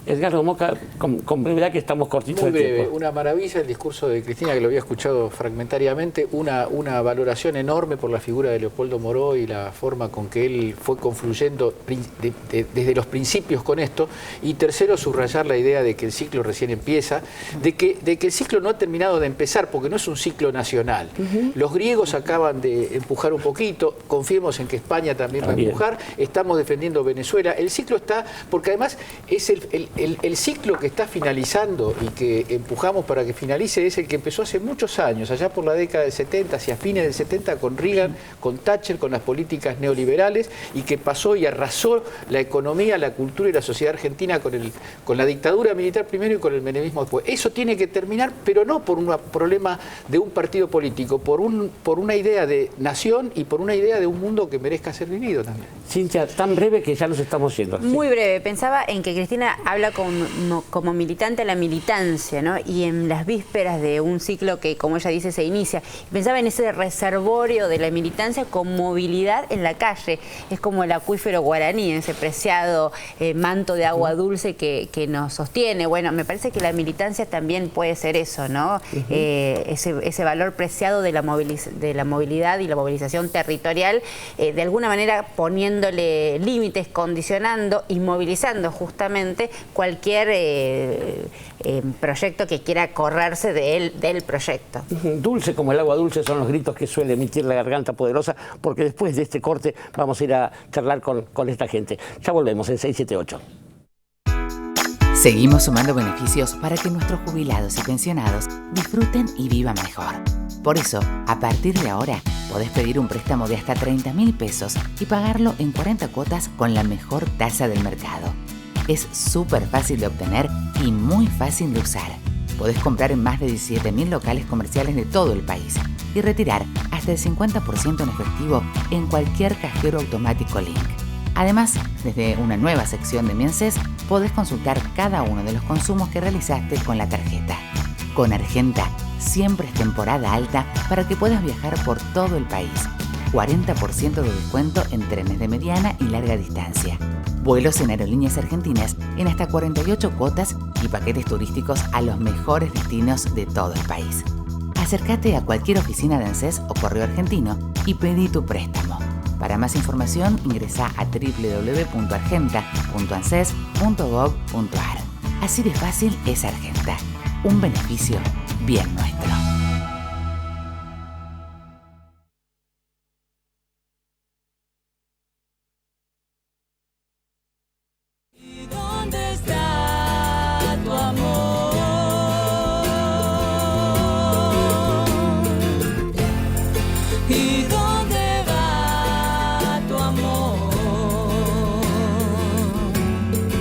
Edgardo Moca, con brevedad, que estamos cortitos Muy de breve, tiempo. una maravilla el discurso de Cristina, que lo había escuchado fragmentariamente, una valoración enorme por la figura de Leopoldo Moró y la forma con que él fue confluyendo desde los principios con esto, y tercero, subrayar la idea de que el ciclo recién empieza, de que el ciclo no ha terminado de empezar, porque no es un ciclo nacional. Los griegos acaban de empujar un poquito, confiemos en que España también va a empujar, estamos defendiendo Venezuela, el ciclo está, porque además es el ciclo que está finalizando y que empujamos para que finalice es el que empezó hace muchos años, allá por la década del 70, hacia fines del 70, con Reagan, con Thatcher, con las políticas neoliberales, y que pasó y arrasó la economía, la cultura y la sociedad argentina con la dictadura militar primero y con el menemismo después. Eso tiene que terminar, pero no por un problema de un partido político, por una idea de nación y por una idea de un mundo que merezca ser vivido también. Cintia, tan breve que ya nos estamos yendo. Muy breve. Pensaba en que Cristina habla como militante a la militancia, ¿no? Y en las vísperas de un ciclo que, como ella dice, se inicia. Pensaba en ese reservorio de la militancia con movilidad en la calle. Es como el acuífero guaraní, ese preciado manto de agua dulce que nos sostiene. Bueno, me parece que la militancia también puede ser eso, ¿no? Ese valor preciado de la movilidad y la movilización territorial, de alguna manera poniéndole límites, condicionando y movilizando justamente cualquier proyecto que quiera correrse del proyecto. Dulce como el agua dulce son los gritos que suele emitir la Garganta Poderosa, porque después de este corte vamos a ir a charlar con esta gente. Ya volvemos en 678. Seguimos sumando beneficios para que nuestros jubilados y pensionados disfruten y vivan mejor. Por eso, a partir de ahora, podés pedir un préstamo de hasta 30.000 pesos y pagarlo en 40 cuotas con la mejor tasa del mercado. Es súper fácil de obtener y muy fácil de usar. Podés comprar en más de 17.000 locales comerciales de todo el país y retirar hasta el 50% en efectivo en cualquier cajero automático Link. Además, desde una nueva sección de Mi ANSES, podés consultar cada uno de los consumos que realizaste con la tarjeta. Con Argenta, siempre es temporada alta para que puedas viajar por todo el país. 40% de descuento en trenes de mediana y larga distancia. Vuelos en aerolíneas argentinas en hasta 48 cuotas y paquetes turísticos a los mejores destinos de todo el país. Acércate a cualquier oficina de ANSES o correo argentino y pedí tu préstamo. Para más información ingresa a www.argenta.anses.gov.ar. Así de fácil es Argenta. Un beneficio bien nuestro.